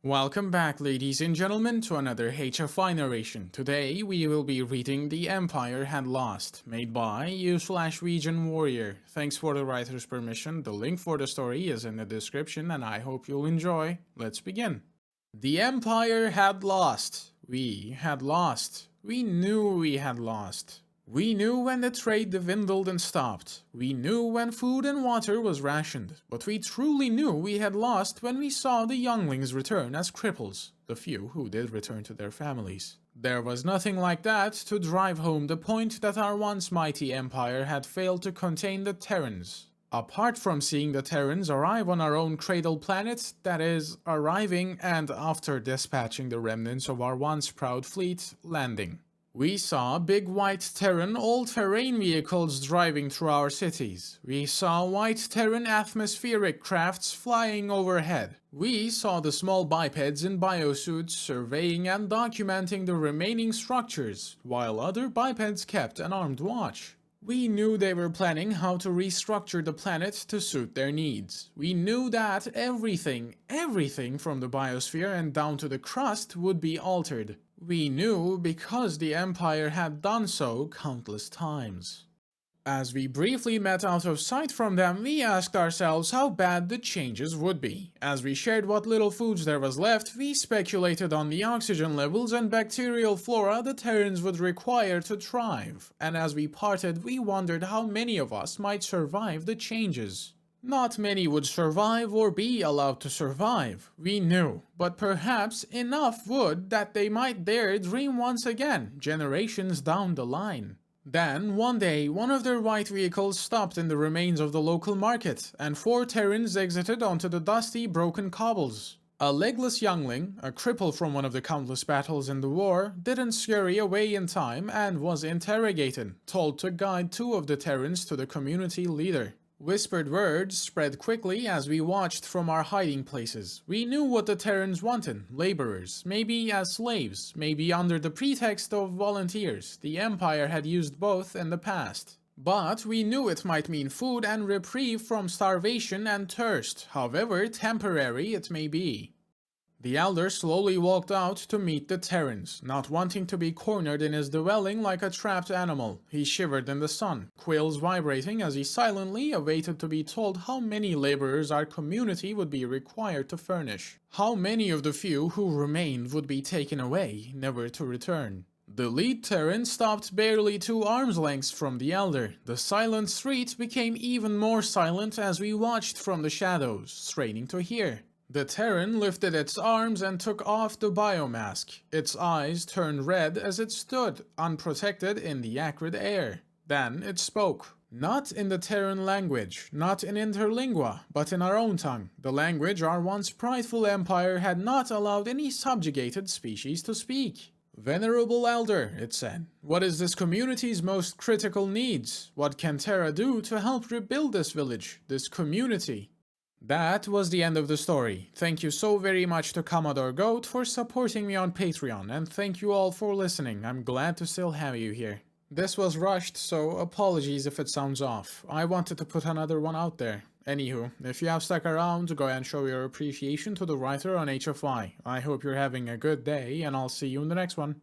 Welcome back, ladies and gentlemen, to another HFY narration. Today, we will be reading The Empire Had Lost, made by u/WegianWarrior. Thanks for the writer's permission. The link for the story is in the description, and I hope you'll enjoy. Let's begin. The Empire had lost. We had lost. We knew we had lost. We knew when the trade dwindled and stopped. We knew when food and water was rationed. But we truly knew we had lost when we saw the younglings return as cripples, the few who did return to their families. There was nothing like that to drive home the point that our once mighty empire had failed to contain the Terrans. Apart from seeing the Terrans arrive on our own cradle planet, that is, arriving and after dispatching the remnants of our once proud fleet, landing. We saw big white Terran all-terrain vehicles driving through our cities. We saw white Terran atmospheric crafts flying overhead. We saw the small bipeds in biosuits surveying and documenting the remaining structures, while other bipeds kept an armed watch. We knew they were planning how to restructure the planet to suit their needs. We knew that everything from the biosphere and down to the crust would be altered. We knew because the Empire had done so countless times. As we briefly met out of sight from them, we asked ourselves how bad the changes would be. As we shared what little foods there was left, we speculated on the oxygen levels and bacterial flora the Terrans would require to thrive. And as we parted, we wondered how many of us might survive the changes. Not many would survive or be allowed to survive, we knew, but perhaps enough would that they might dare dream once again, generations down the line. Then, one day, one of their white vehicles stopped in the remains of the local market, and 4 Terrans exited onto the dusty, broken cobbles. A legless youngling, a cripple from one of the countless battles in the war, didn't scurry away in time and was interrogated, told to guide 2 of the Terrans to the community leader. Whispered words spread quickly as we watched from our hiding places. We knew what the Terrans wanted, laborers, maybe as slaves, maybe under the pretext of volunteers. The Empire had used both in the past. But we knew it might mean food and reprieve from starvation and thirst, however temporary it may be. The elder slowly walked out to meet the Terrans, not wanting to be cornered in his dwelling like a trapped animal. He shivered in the sun, quills vibrating as he silently awaited to be told how many laborers our community would be required to furnish. How many of the few who remained would be taken away, never to return. The lead Terran stopped barely 2 arms lengths from the elder. The silent street became even more silent as we watched from the shadows, straining to hear. The Terran lifted its arms and took off the biomask. Its eyes turned red as it stood, unprotected in the acrid air. Then it spoke. Not in the Terran language, not in interlingua, but in our own tongue, the language our once prideful empire had not allowed any subjugated species to speak. Venerable Elder, it said, what is this community's most critical needs? What can Terra do to help rebuild this village, this community? That was the end of the story. Thank you so very much to Commodore Goat for supporting me on Patreon, and thank you all for listening. I'm glad to still have you here. This was rushed, so apologies if it sounds off. I wanted to put another one out there. Anywho, if you have stuck around, go and show your appreciation to the writer on HFY. I hope you're having a good day, and I'll see you in the next one.